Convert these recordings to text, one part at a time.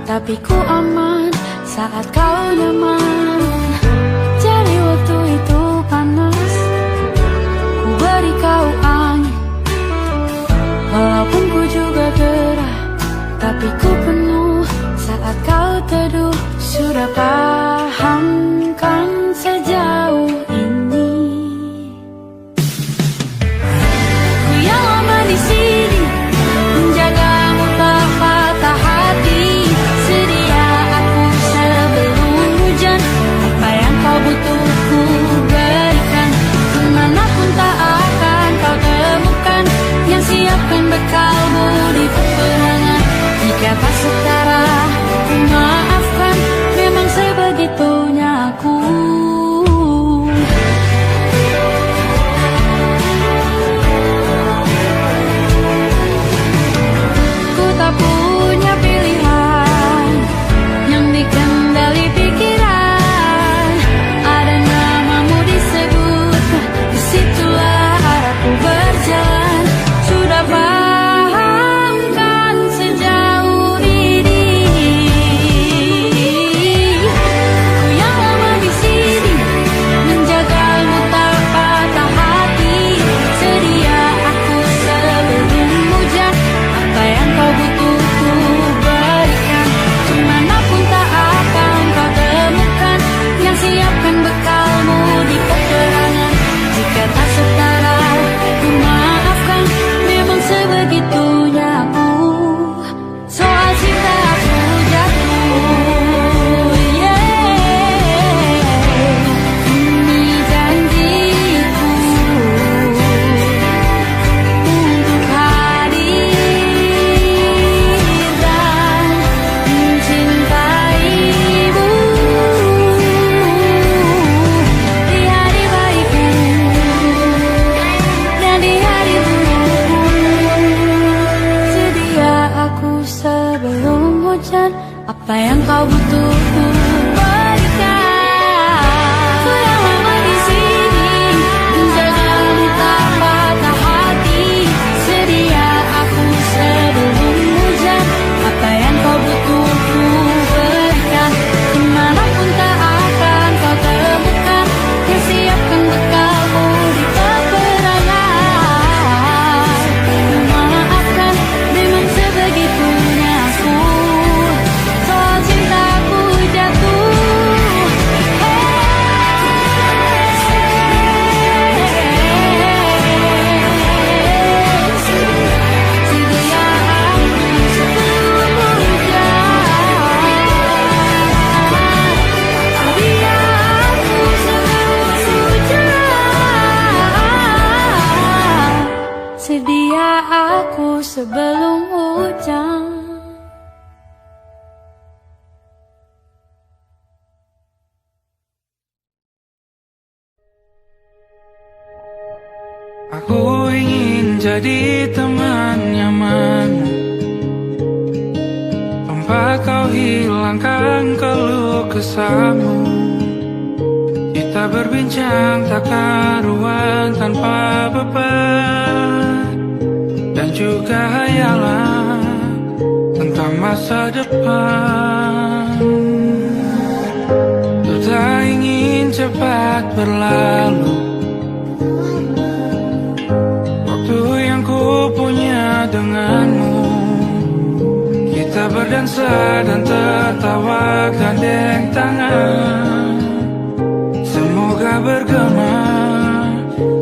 tapi ku aman saat kau nyaman. Jadi waktu itu panas, ku beri kau angin. Walaupun ku juga gerah, tapi ku penuh saat kau teduh. Sudah paham kan sejauh ini? Ku yang lama di sini, menjagamu tak patah hati. Sedia aku sebelum hujan, apa yang kau butuh ku berikan. Kemanapun tak akan kau temukan yang siapkan bekalmu di peperangan. Jika tak setara, ku maafkan, memang sebegitunya aku. Ku tak punya pilihan yang dikendali pikiran. Ada namamu disebut, disitulah arahku berjalan. Sudah paham kan sejauh ini? Ku yang lama di sini, menjagamu tak patah hati. Sedia aku sebelum hujan, apa yang kau butuh ku berikan. Kemanapun tak akan kau temukan yang siapkan bekalmu di peperangan. Jika tak setara, ku maafkan, memang sebegitunya aku. Soal cinta aku jatuh, ini janjiku untuk hadir dan mencintaimu di hari baikmu dan di hari burukmu. Sedia aku sebelum hujan, apa yang kau butuh ku berikan. Ku yang lama di sini, menjagamu tak patah hati. Sedia aku sebelum hujan, apa yang kau butuh ku berikan. Kemanapun tak akan kau temukan yang siapkan bekalmu di peperangan. Ku maafkan, memang sebegitunya aku. Soal cintaku jatuh, sedia aku sebelum hujan. Sedia aku sebelum hujan. Sedia aku sebelum hujan. Aku ingin jadi teman nyaman, tempat kau hilangkan keluh kesahmu. Kita berbincang tak karuan tanpa beban, dan juga hayalan tentang masa depan. Ku tak ingin cepat berlalu, waktu yang ku punya denganmu. Kita berdansa dan tertawa gandeng tangan. Semoga bergema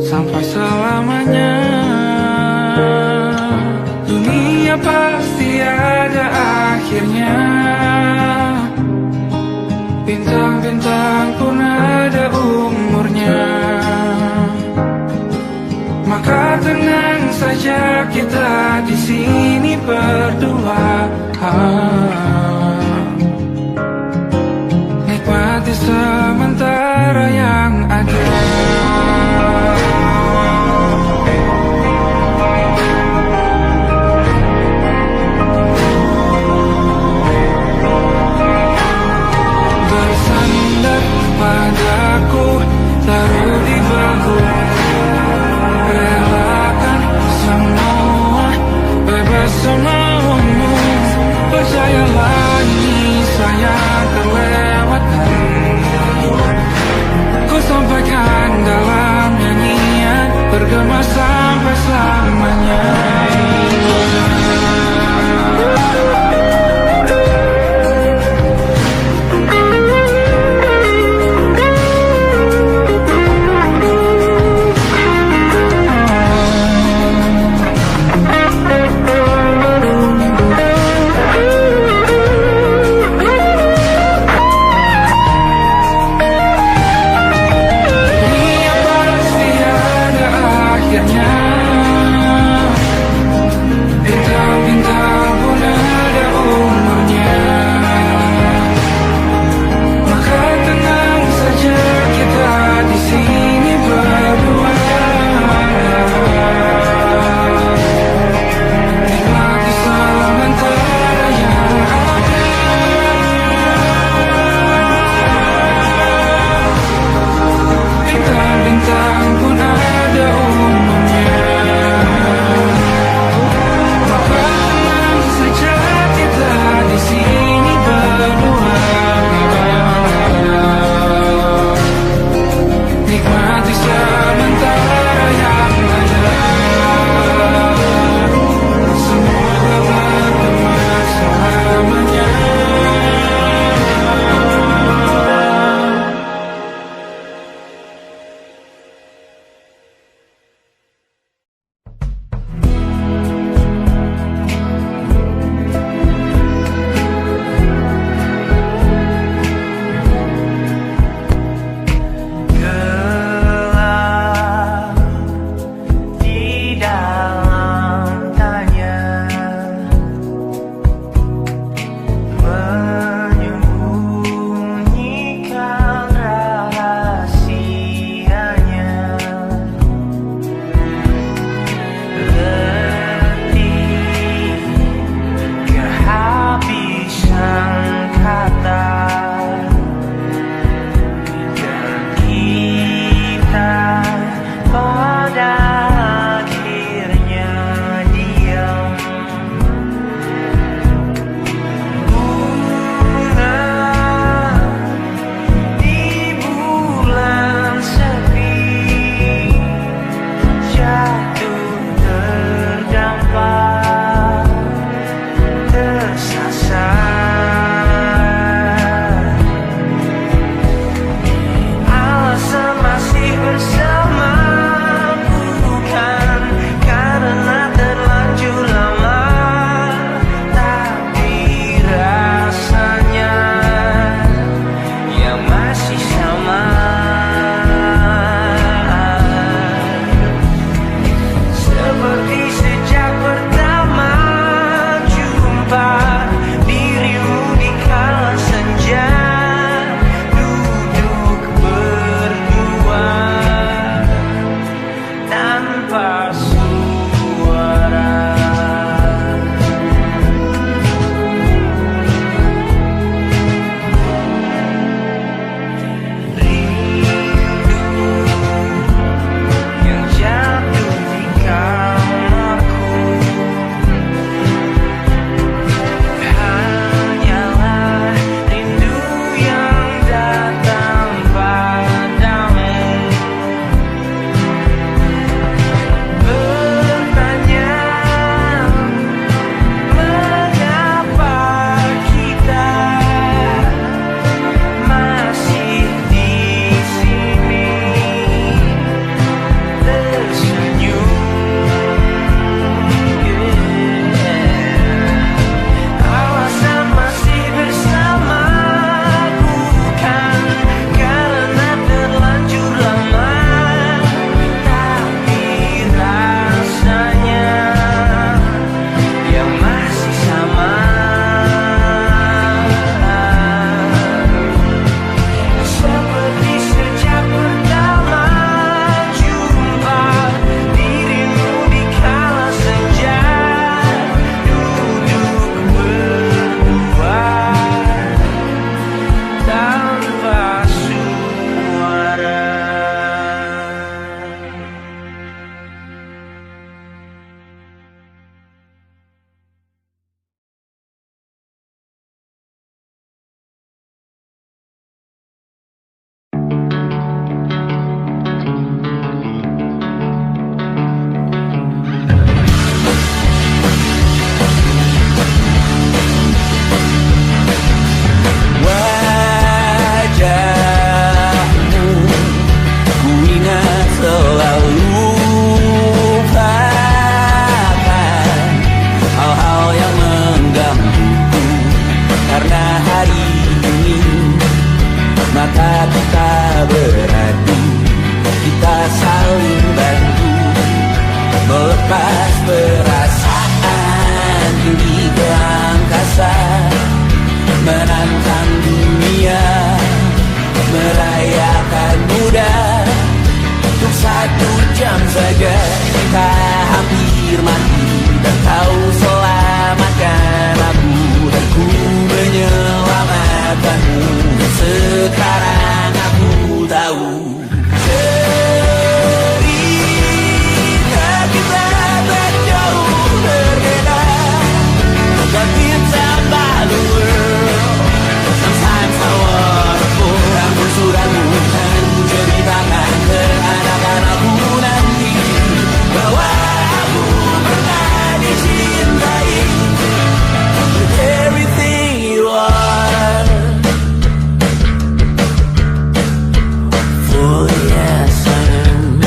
sampai selamanya. Dunia pasti ada akhirnya, bintang-bintang pun ada umurnya. Maka tenang saja kita di sini berdua. Nikmati sementara yang ada. Bersandar padaku, taruh di bahu. Relakan semua, bebas semaumu. Percaya bergema sampai selamanya. Akhirnya saat kita beradu, kita saling bantu melepas perasaan tinggi ke angkasa, menantang dunia, merayakan muda. Untuk 1 jam saja kita hampir mati, dan kau selamatkan aku, dan ku menyelamatkanmu. Sekarang aku tahu cerita kita tak jauh berbeda, but it's about the world. Sometimes I wanna pull, namun suratmu kan ceritakan ke anak-anakku nanti bahwa aku pernah dicintai with everything you are. For yes I am,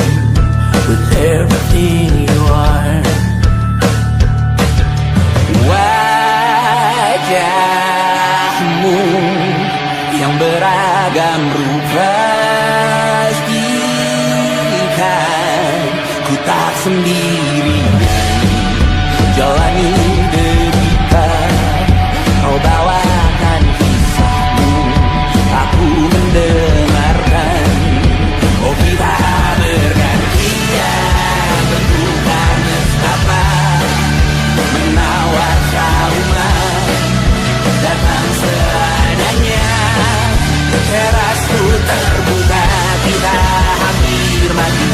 with everything you are. Wajahmu yang beragam rupa, pastikan ku tak sendirian jalani derita. Kau bawakan kisahmu, aku mendengarkan. Oh kita bergantian bentukan nestapa, menawar trauma, datang seadanya. Teras ku terbuka, kita hampir mati,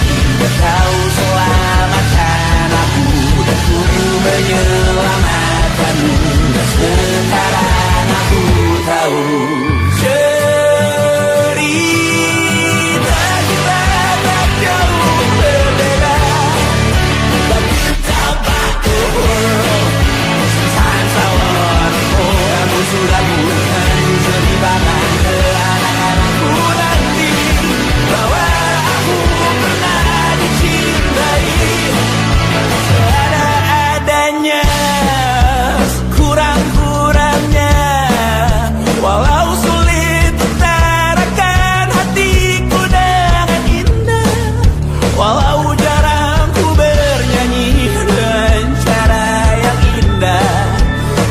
kau selamatkan aku, dan ku menyelamatkanmu. Dan sekarang aku tahu cerita kita tak jauh berbeda, but it's about the world. Sometimes I wanna fall, namun sudah bukan ceritakan ke anak-anakku nanti bahwa aku pernah dicintai seada-adanya, kurang-kurangnya. Walau sulit utarakan hatiku dengan indah, walau jarang ku bernyanyi dengan cara yang indah,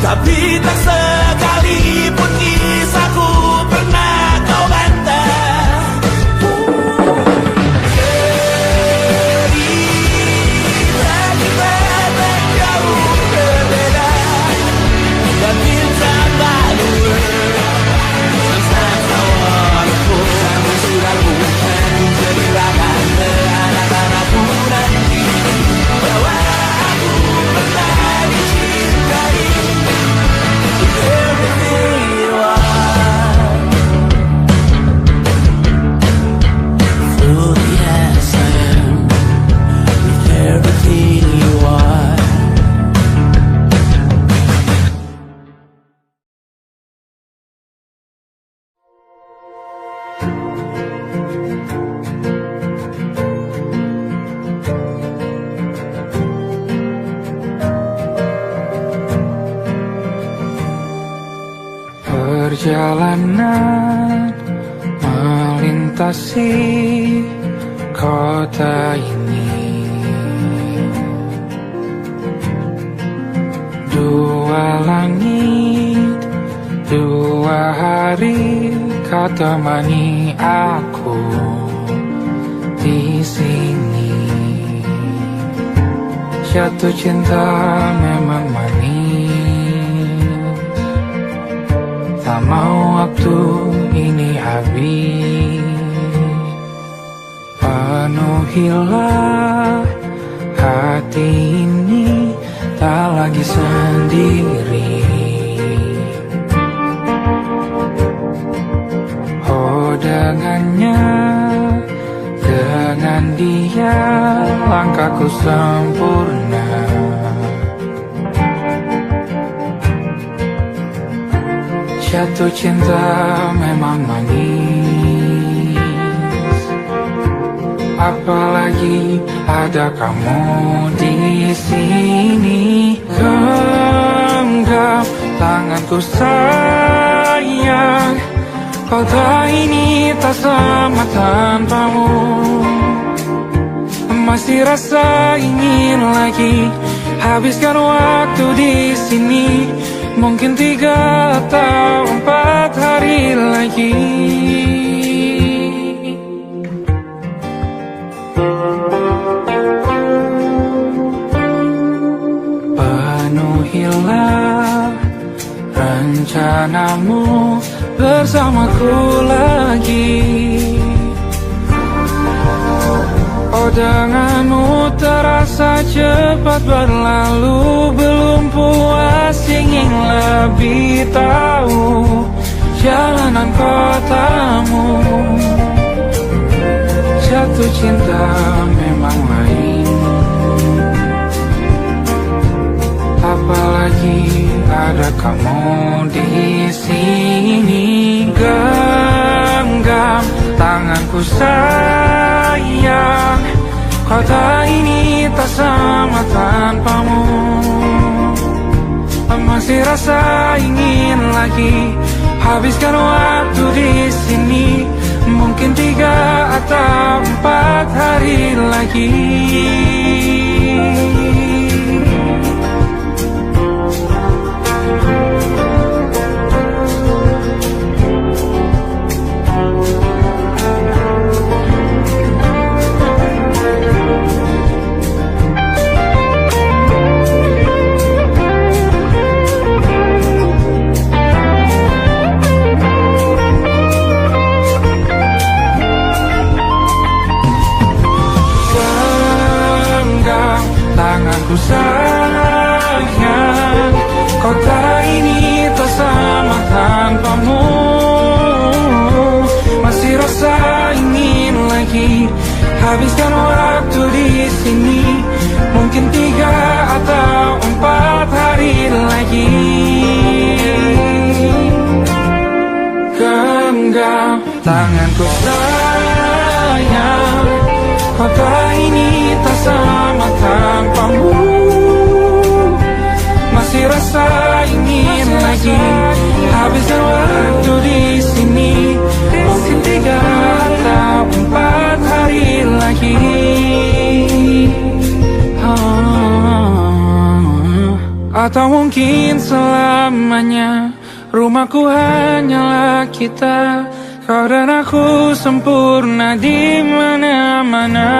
tapi tak sekalipun kisahku pernah kau bantah. Cerita kita tak jauh berbeda, but it's about the world. Sometimes I wanna pull, namun sudah bukan ceritakan ke anak-anakku nanti bahwa aku pernah dicintai with everything you are. Fully yes I am, with everything you are. Perjalanan melintasi kota ini, 2 langit, 2 hari kau temani aku di sini. Jatuh cinta memang manis, tak mau waktu ini habis. Penuhilah hati ini, tak lagi sendiri. Oh dengannya, dengan dia langkahku sempurna. Jatuh cinta memang manis, apalagi ada kamu di sini. Genggam tanganku sayang, Kota ini tak sama tanpamu. Masih rasa ingin lagi habiskan waktu di sini. Mungkin 3 atau 4 hari lagi. Penuhilah rencanamu bersamaku lagi. Oh, denganmu terasa cepat berlalu. Belum puas ingin lebih tahu jalanan kotamu. Jatuh cinta memang lain, apalagi ada kamu di sini. Genggam tanganku sayang, kota ini tak sama tanpamu. Masih rasa ingin lagi habiskan waktu di sini. Mungkin 3 atau 4 hari lagi. Tanganku sayang, kota ini tak sama tanpamu. Masih rasa ingin lagi habiskan waktu di sini. Mungkin 3 atau 4 hari lagi. Genggam tanganku sayang, kota ini tak sama tanpamu. Masih rasa ingin lagi habiskan waktu di sini. Mungkin 3 atau 4 hari lagi. Atau mungkin selamanya. Rumahku hanyalah kita, kau dan aku sempurna di mana-mana.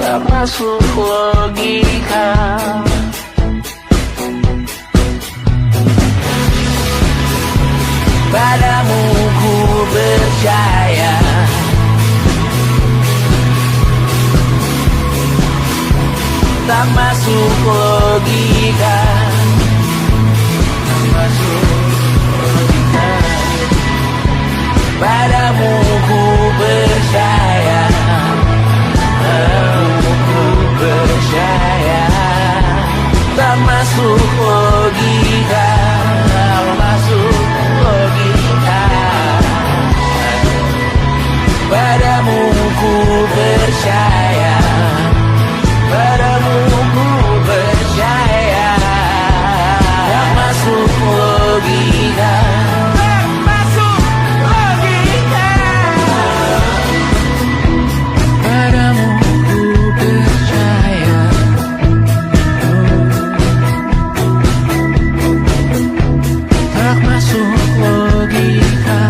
tak masuk logika. Padamu ku percaya, tak masuk logika, tak masuk logika. Padamu ku percaya, padamu ku percaya, tak masuk logika, tak masuk logika. Padamu ku percaya, padamu ku percaya, tak masuk logika, tak masuk logika. Padamu ku percaya, tak masuk logika.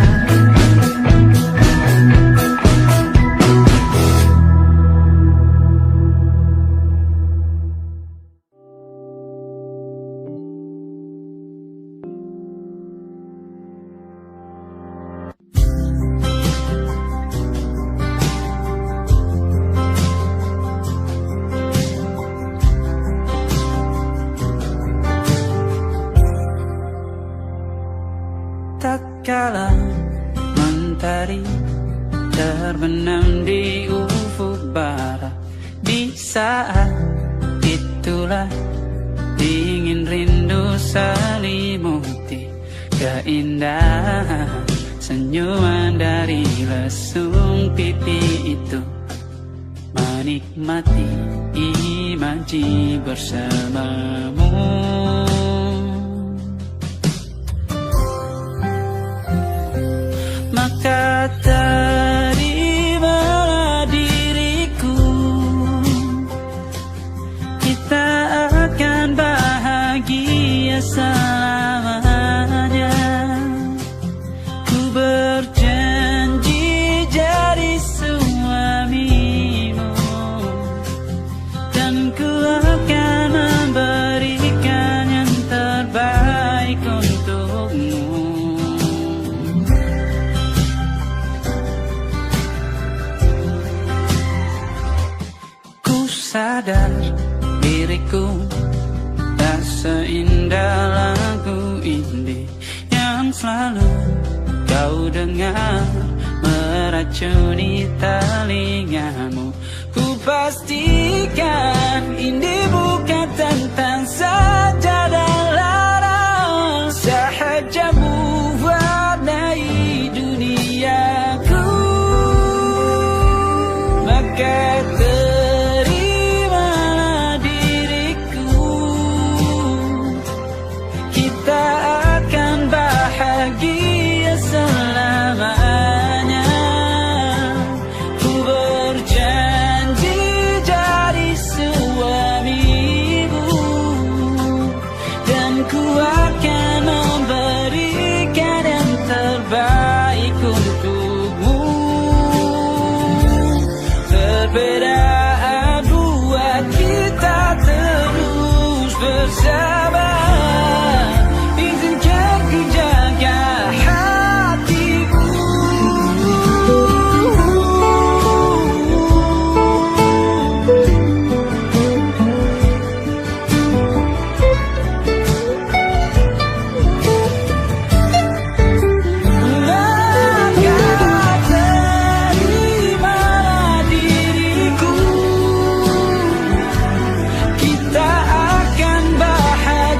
Tak kala mentari terbenam di ufuk barat, di saat itulah dingin rindu selimuti keindahan senyuman dari lesung pipi itu, menikmati imaji bersamamu. Maka terimalah diriku, kita akan bahagia selamanya. Ku berjanji jadi suamimu, dan ku akan memberikan yang terbaik untukmu. Sadar diriku tak seindah lagu indie yang selalu kau dengar meracuni telingamu. Ku pastikan indie bukan tentang saja dan larang, sahaja mewarnai duniaku. Maka bahagia selamanya. Ku berjanji jadi suamimu, dan ku akan memberikan yang terbaik untukmu. Perbedaan buat kita terus bersama. Kita akan bahagia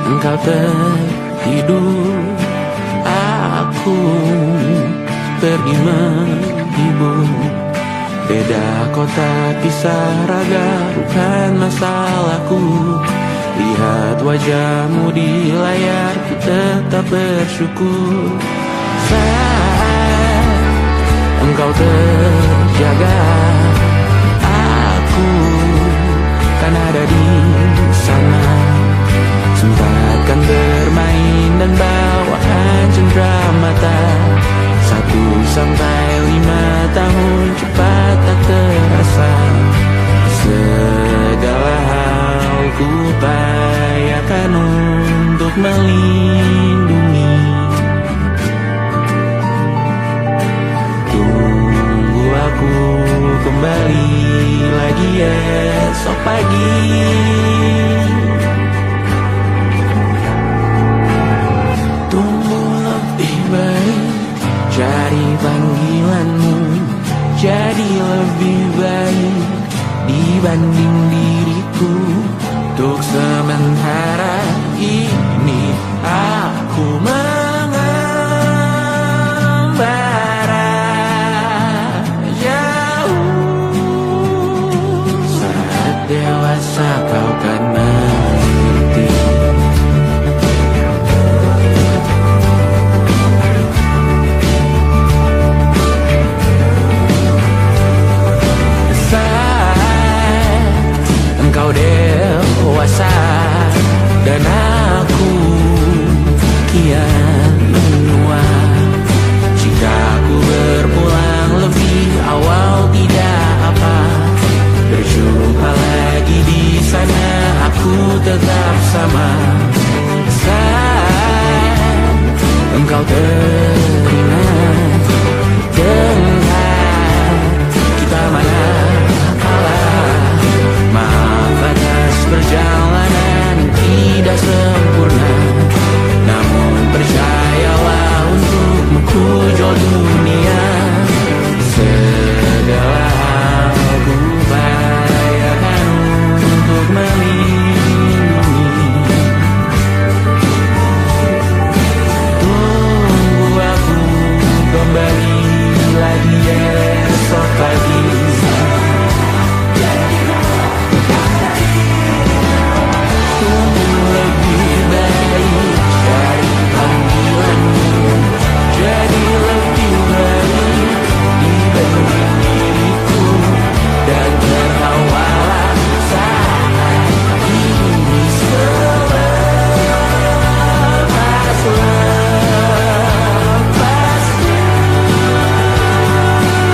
engkau tertidur, aku pergi menghibur. Beda kota pisah raga bukan masalahku. Lihat wajahmu di layar, ku tetap bersyukur. Saat engkau terjaga, aku kan ada di sana. Sempatkan bermain dan bawaan cenderamata. 1-5 tahun cepat tak terasa. Segala hal ku upayakan untuk melindungi. Tunggu aku kembali lagi esok pagi. Tunggu lebih baik, cari panggilanmu jadi lebih baik dibanding diriku. Untuk sementara ini aku mengembara jauh. Saat dewasa kau kan mengerti. Engkau dewasa dan aku kian menua. Jika aku berpulang lebih awal tidak apa. Berjumpa lagi di sana, aku tetap sama. Saat engkau teringat dengan kita mana kalah. Maaf atas perjalanan tidak sempurna, namun percayalah untukmu ku jual dunia. Segala hal ku upayakan untuk melindungi. Tunggu aku kembali lagi esok pagi. Jadi lebih baik dibanding diriku. Dan tertawalah saat ini selepas-lepasnya.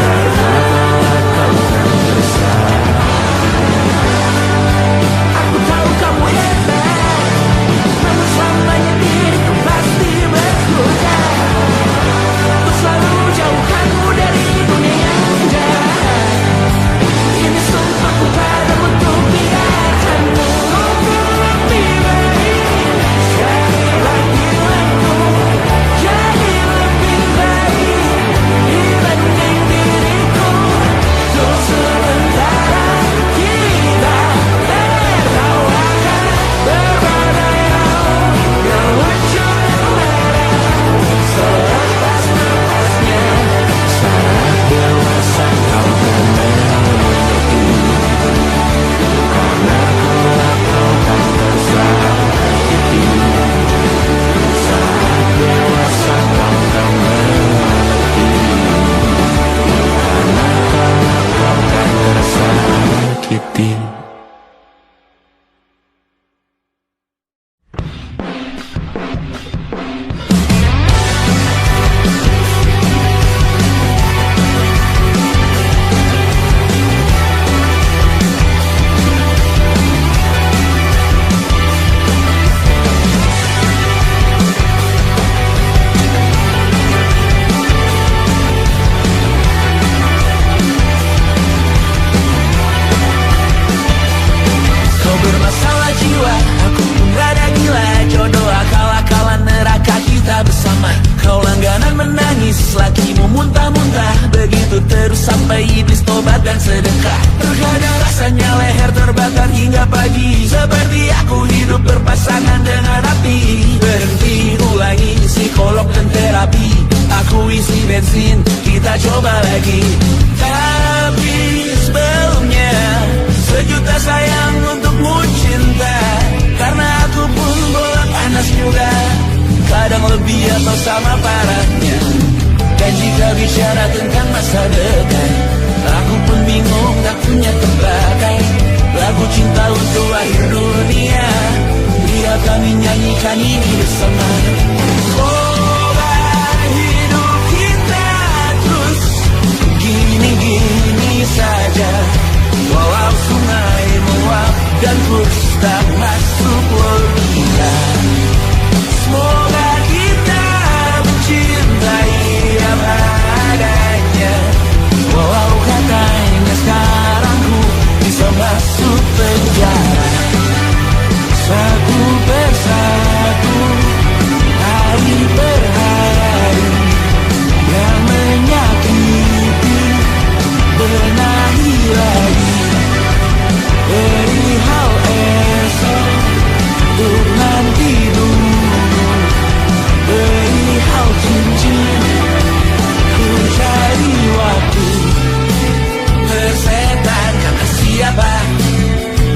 Karena kau kan bersama. Aku tahu kamu hebat, namun selamanya diriku pasti berguna. Selalu jauhkanmu dari dunia yang jahat. Ini sumpahku padamu untuk biarkanmu lebih baik. Jadi panggilanku jadi lebih baik dibanding diriku. Untuk sementara kita tertawakan berbagai hal yang lucu dan marah. Selepas-lepasnya saat dewasa kau kan mengerti. Karena kelak kau kan tersakiti. Saat dewasa kau kan mengerti. Karena kelak kau kan tersakiti. Kau bermasalah jiwa, aku pun rada gila. Jodoh akal-akalan neraka kita bersama. Kau langganan menangis, lakimu muntah-muntah. Begitu terus sampai iblis tobat dan sedekah. Terkadang rasanya leher terbakar hingga pagi. Seperti aku hidup berpasangan dengan api atau sama parahnya. Dan jika bicara tentang masa depan, aku pun bingung tak punya tembakai. Lagu cinta untuk akhir dunia, biar kami nyanyikan ini bersama. Semoga hidup kita terus gini-gini saja, walau sungai meluap dan terus tak masuk logika. Semoga kita mencintai apa adanya, walau katanya sekarang ku bisa masuk penjara. Satu persatu, hari per hari, yang menyakiti benahi lagi. Perihal esok, untuk nanti dulu. Perihal cincin, ku cari waktu. Persetan kata siapa,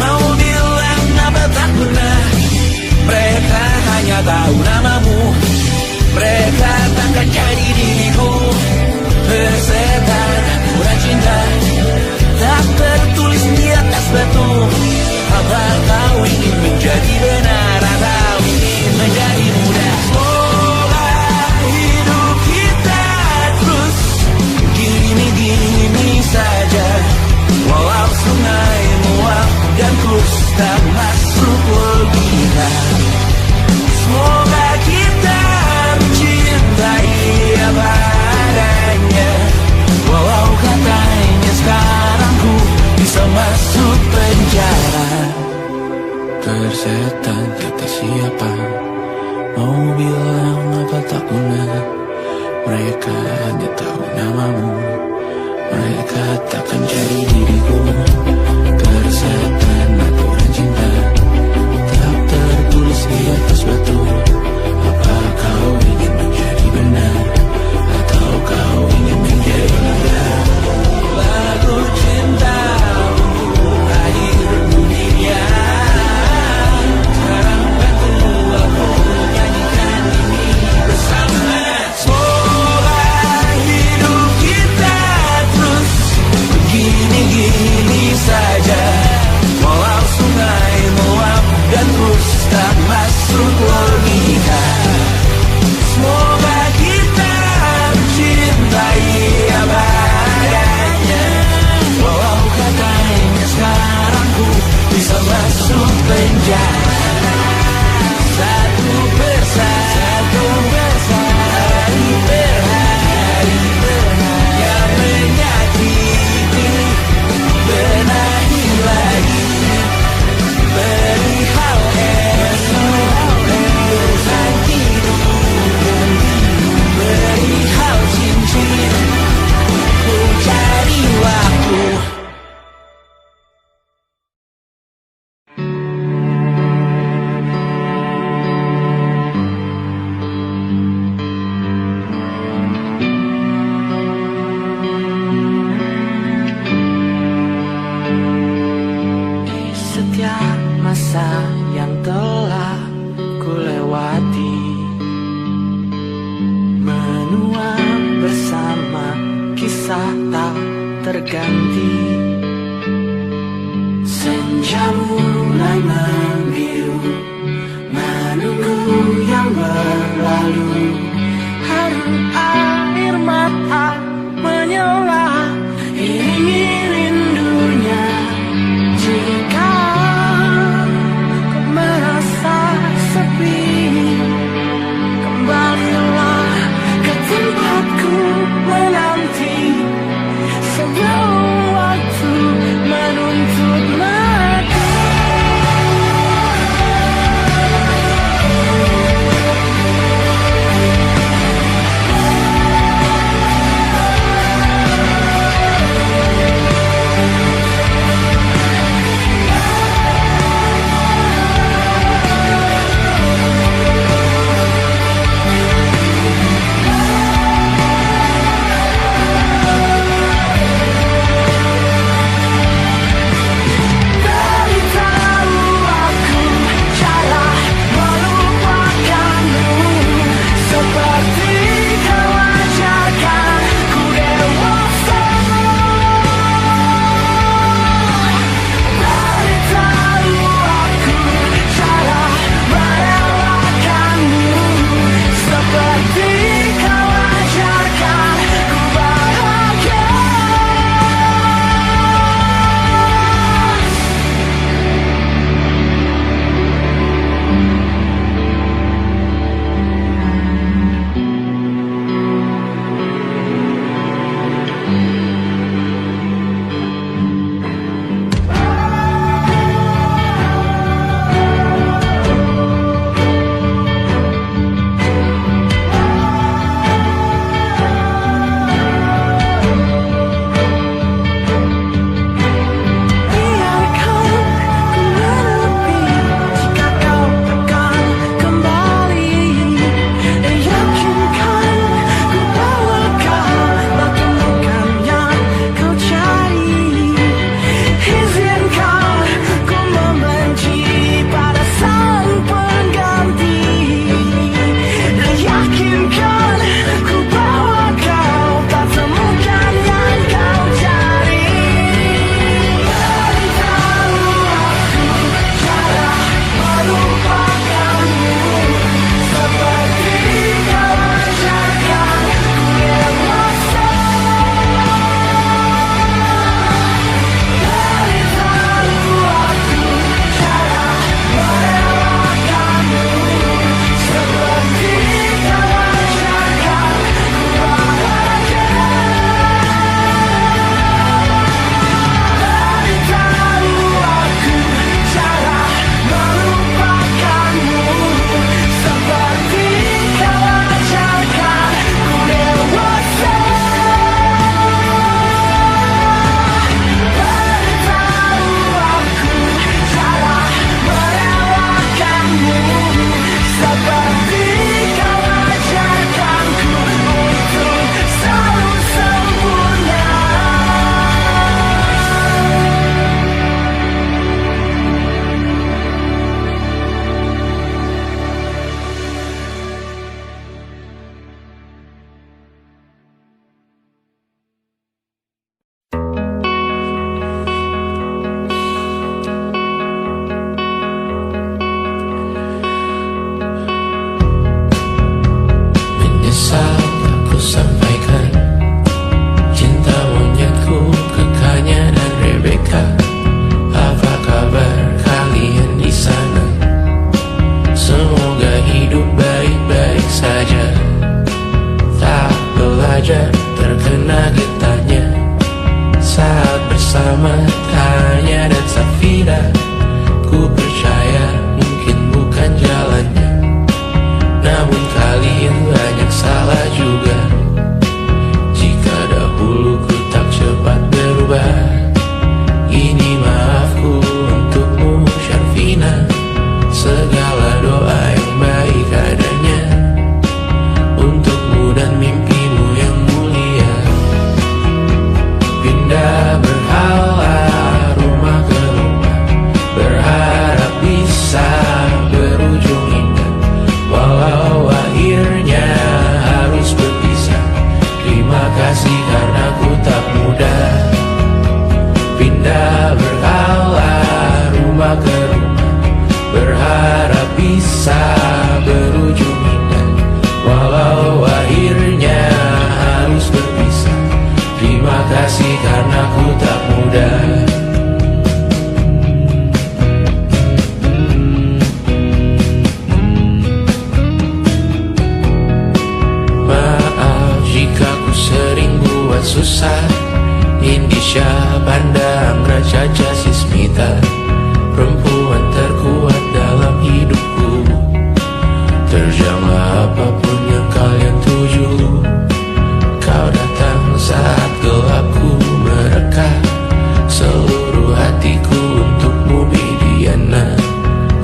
mau bilang apa tak pernah. Mereka hanya tahu namamu, mereka takkan jadi diriku. Persetan aturan cinta, tak tertulis di atas batu. Apa kau ingin menjadi benar atau ingin menjadi muda? Semoga hidup kita terus gini-gini saja, walau sungai meluap dan terus tak masuk logika. Semoga kita mencintai apa adanya, walau katanya sekarang ku bisa masuk penjara. Persetan kata siapa, mau bilang apa tak guna. Mereka hanya tahu namamu, mereka takkan jadi diriku. Persetan aturan cinta, tak tertulis di atas batu. Apa kau ingin menjadi benar, atau kau ingin menjadi muda? Lagu cinta untuk akhir dunia, sekarang bantu aku nyanyikan ini bersama. Semoga hidup kita terus gini-gini saja, walau sungai meluap dan terus tak masuk logika. Semoga kita mencintai apa adanya, walau katanya sekarang ku bisa masuk penjara. Satu persatu, hari per hari, yang menyakiti benahi lagi. Perihal esok, urusan hidup. Perihal cincin, ku cari waktu. Di setiap masa yang telah ku lewati, menua bersama kisah tak terganti. Senja mulai membiru, menunggu yang berlalu. Haru air mata menyala, iringi rindunya. Jika kau merasa sepi, kembalilah ke tempatku menanti. Sebelum sering buat susah. Indisha pandang Raja Jasismita, perempuan terkuat dalam hidupku. Terjanglah apapun yang kalian tuju. Kau datang saat gelapku mereka, seluruh hatiku untukmu Bidiana.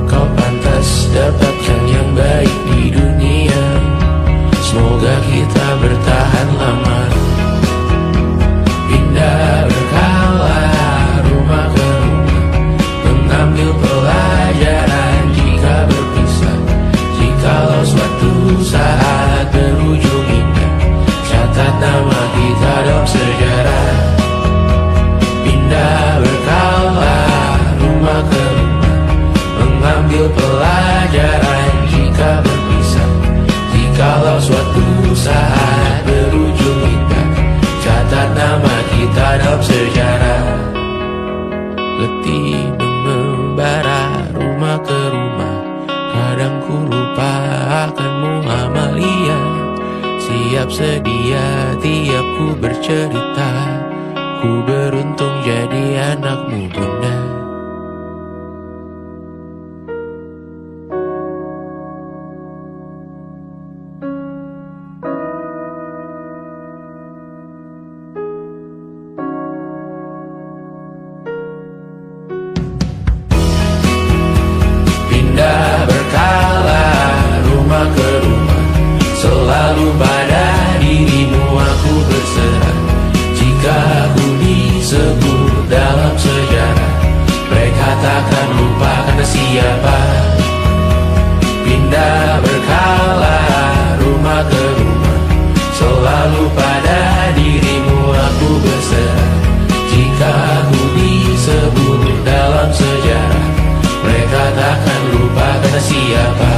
Kau pantas dapatkan yang baik di dunia. Semoga kita bertahan lama. Pindah berkala rumah ke rumah, mengambil pelajaran jika berpisah. Jikalau suatu saat berujung indah, catat nama kita dalam sejarah. Pindah berkala rumah ke rumah, mengambil pelajaran jika berpisah. Jikalau suatu saat berujung indah, catat nama kita dalam sejarah. Letih membara rumah ke rumah, kadang ku lupa akanmu Amalia. Siap sedia tiap ku bercerita, ku beruntung jadi anakmu bunda. Pindah berkala rumah ke rumah, selalu pada dirimu aku berserah. Jika aku disebut dalam sejarah, mereka takkan lupa karena siapa. Pindah berkala rumah ke rumah, selalu pada dirimu aku berserah. Jika aku disebut dalam sejarah, mereka takkan lupa karena siapa.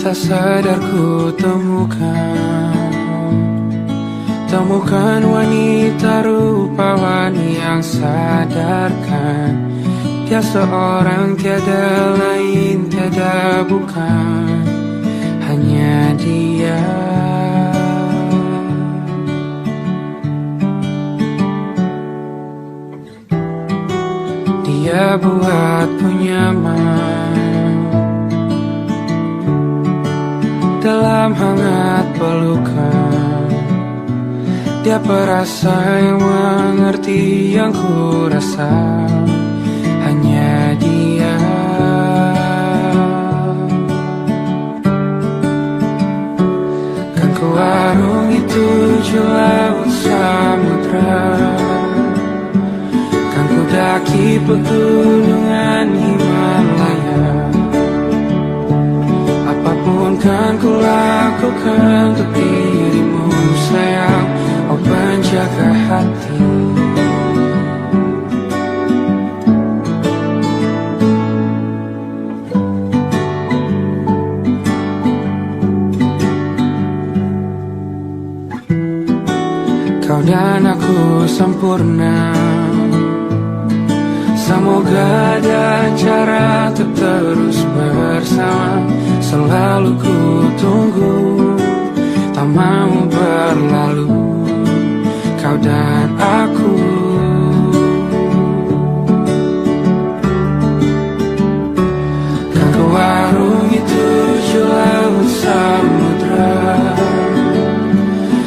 Tak sadar ku temukan wanita rupawan yang sadarkan dia seorang, tiada lain, tiada bukan, hanya dia. Dia buatku nyaman dalam hangat pelukan. Dia perasa yang mengerti yang ku rasa, hanya dia. Kan ku arungi 7 laut samudra, kan ku daki pegunungan Himalaya. Apapun kan ku lakukan untuk dirimu sayang, oh penjaga hati. Kau dan aku sempurna, semoga ada cara untuk terus bersama. Selalu ku tunggu, tak mau berlalu, kau dan aku. Kan ku arungi 7 laut samudra,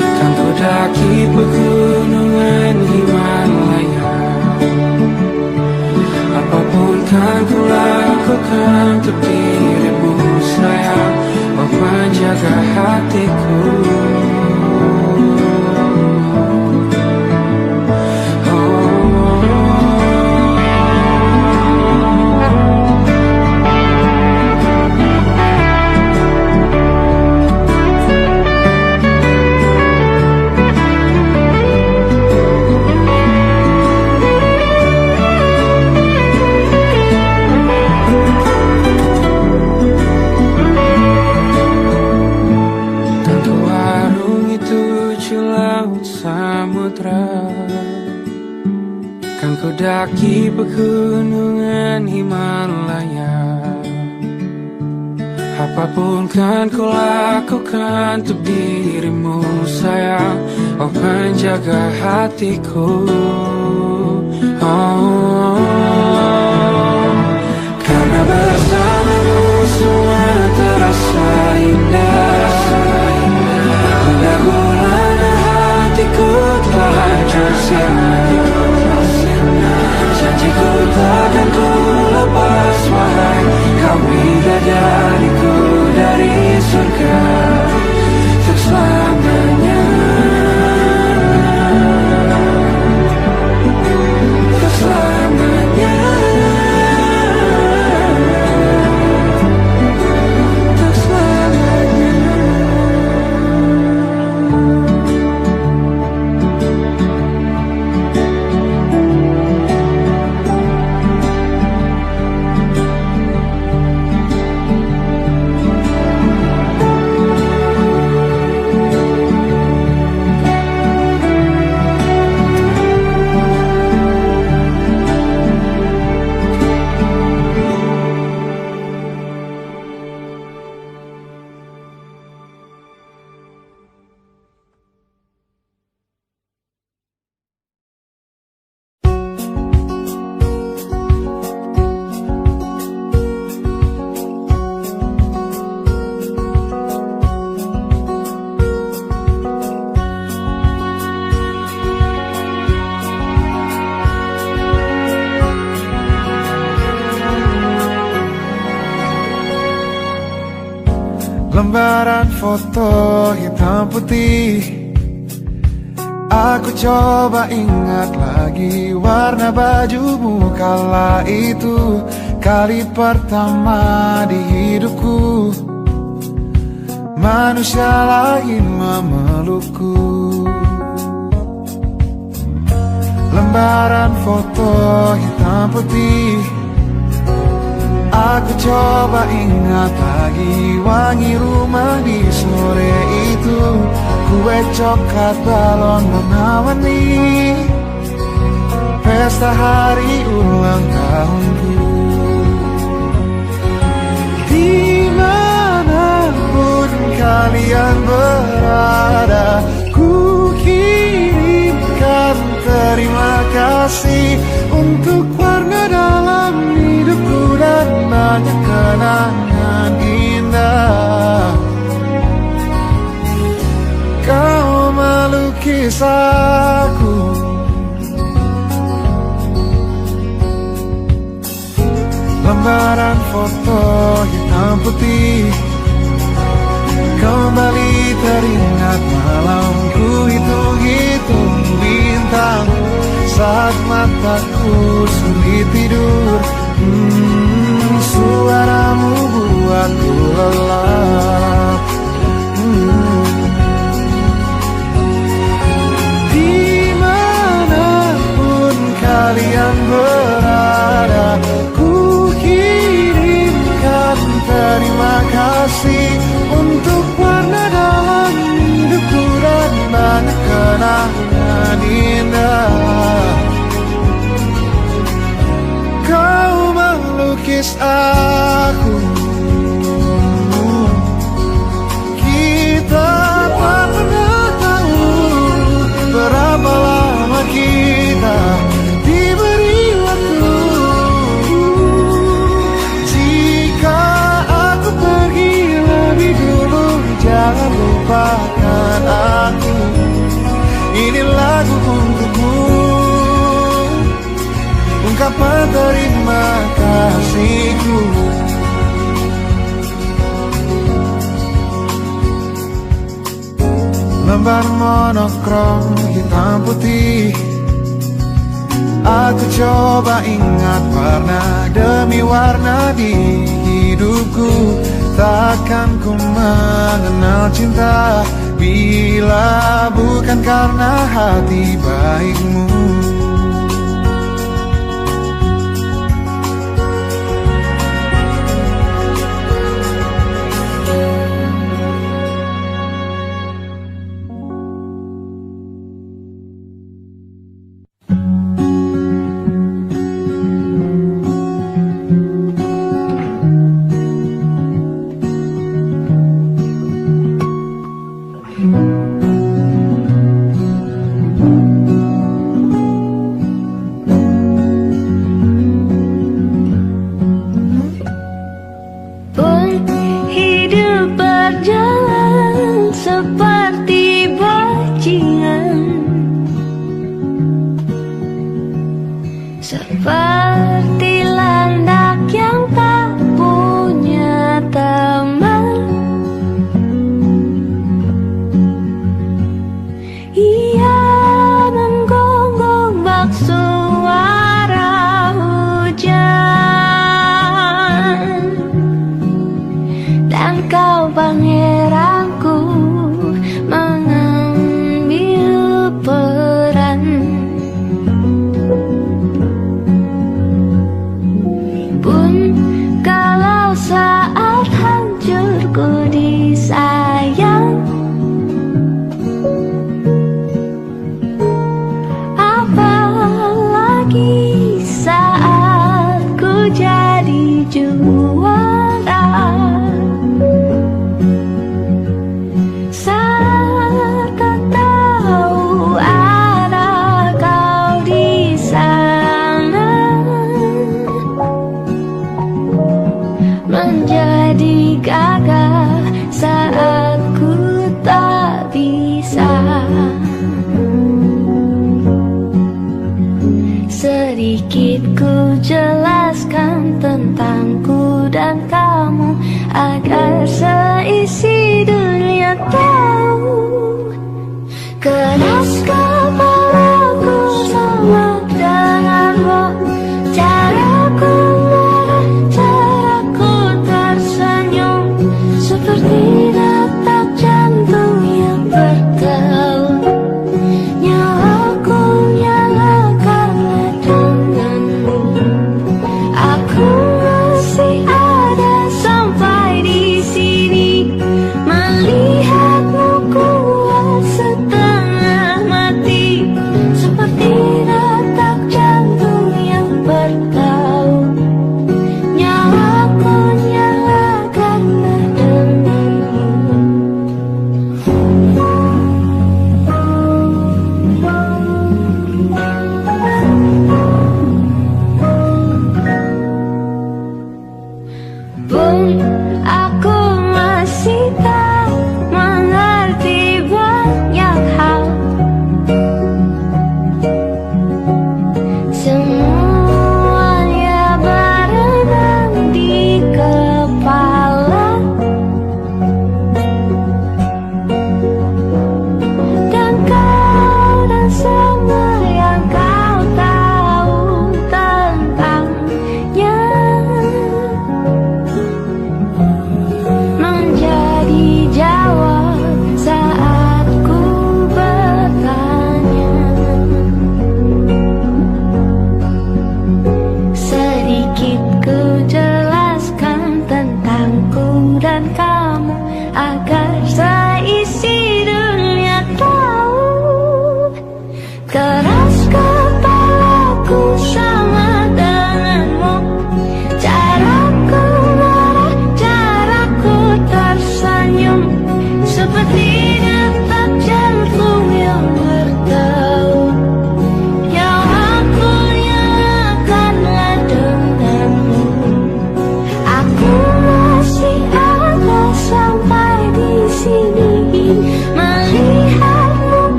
kan ku daki pegunungan hatiku. Kan ku daki pegunungan Himalaya. Apapun kan ku lakukan untuk dirimu sayang, oh penjaga hatiku. Oh, karena bersamamu semua terasa indah. Gula-gulana hatiku telah hancur sia-sia. Janjiku takkan ku lepas, wahai kau bidadariku dari surga untuk selamanya, untuk selamanya, untuk selamanya. Lembaran foto hitam putih, aku coba ingat lagi warna bajumu kala itu. Kali pertama di hidupku manusia lain memelukku. Lembaran foto hitam putih, aku coba ingat lagi wangi rumah di sore itu. Kue coklat, balon warna-warni, pesta hari ulang tahunku. Dimanapun kalian berada, ku kirimkan terima kasih untuk warna dalam hidupku dan banyak kenangan indah. Kau melukis aku, lembaran foto hitam putih. Kembali teringat malamku hitung-hitung bintang saat mataku sulit tidur. Suaramu buatku lelap. Dimanapun kalian berada, ku kirimkan terima kasih untuk warna dalam hidupku dan banyak kenangan indah. Kau melukis aku, kita tak pernah tahu berapa lama kita diberi waktu. Jika aku pergi lebih dulu, jangan lupakan aku. Ini lagu untukmu, ungkapan terima kasihku. Selembar monokrom hitam putih. Aku coba ingat warna demi warna di hidupku. Takkan ku mengenal cinta bila bukan karena hati baikmu. Hidup berjalan seperti bajingan, seperti landak yang tak punya teman. Ia menggonggong bak suara hujan, dan kau pangeranku mengambil peran. Pun kalau saat hancurku disayang, apalagi saat ku jadi juara. Saat tak tahu ada kau di sana, menjadi gagah saat ku tak bisa. Sedikit ku jelaskan tentangku dan kamu, agar seisi dunia tahu. Keras kepalaku sama dengan roh, caraku marah, caraku tersenyum, seperti detak jantung yang berdebar.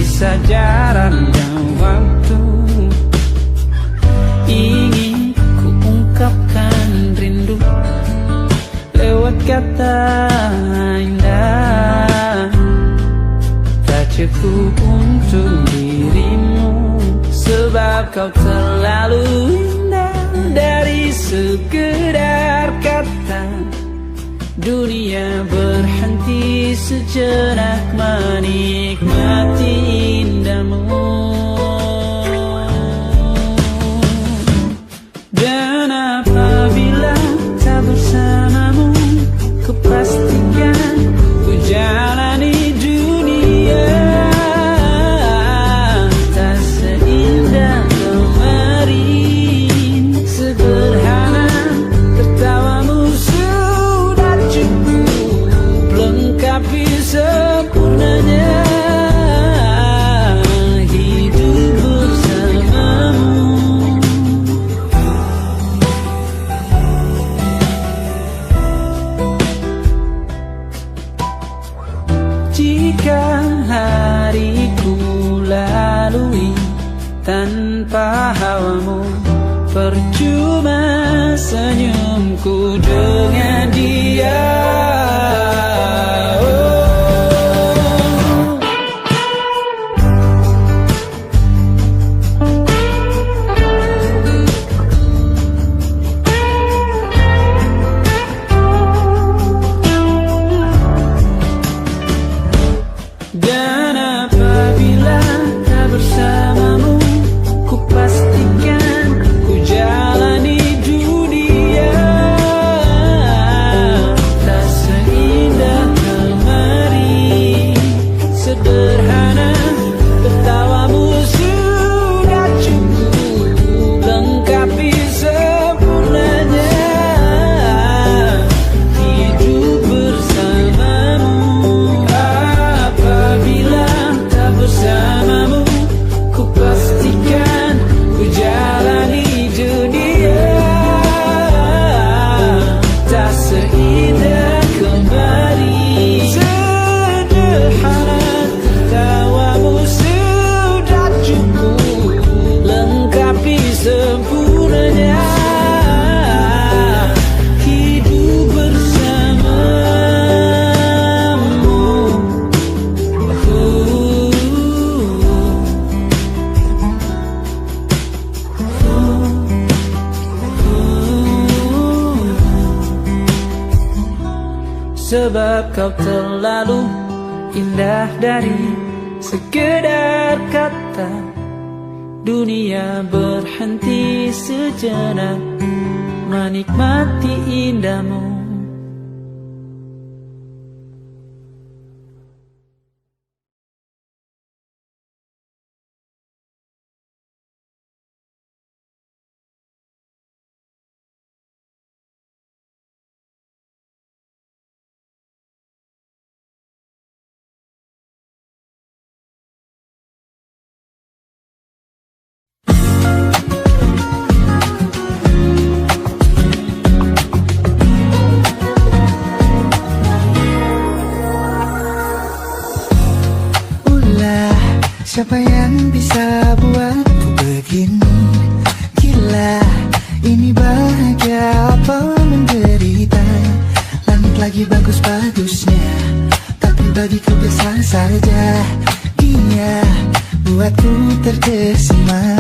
saja rangga waktu. Ingin ku ungkapkan rindu lewat kata indah. Tak cukup untuk dirimu, sebab kau terlalu indah. Dari sekedar kata, dunia berhenti sejenak menikmati indahmu. Dan apabila tak bersamamu, ku pastikan ku jalani dunia tak seindah kemarin. Sederhana, tertawamu sudah cukup lengkapi sempurnanya hidup bersamamu. Jika hariku lalui tanpa hawamu, percuma senyumku dengan dia. Dan apabila tak bersamamu, ku pastikan ku jalani dunia tak seindah kemarin. Sederhana, tertawamu sudah cukup lengkapi sempurnanya hidup bersamamu. Apabila tak bersamamu, ku pastikan ku jalani dunia tak seindah kemarin. Sederhana, tertawamu sudah cukup lengkapi sempurnanya hidup bersamamu. Sebab kau terlalu indah dari sekedar kata, dunia berhenti sejenak menikmati indahmu. Siapa yang bisa buatku begini? Gila, ini bahagia apa menderita? Langit lagi bagus-bagusnya, tapi bagiku biasa saja. Dia buatku terkesima.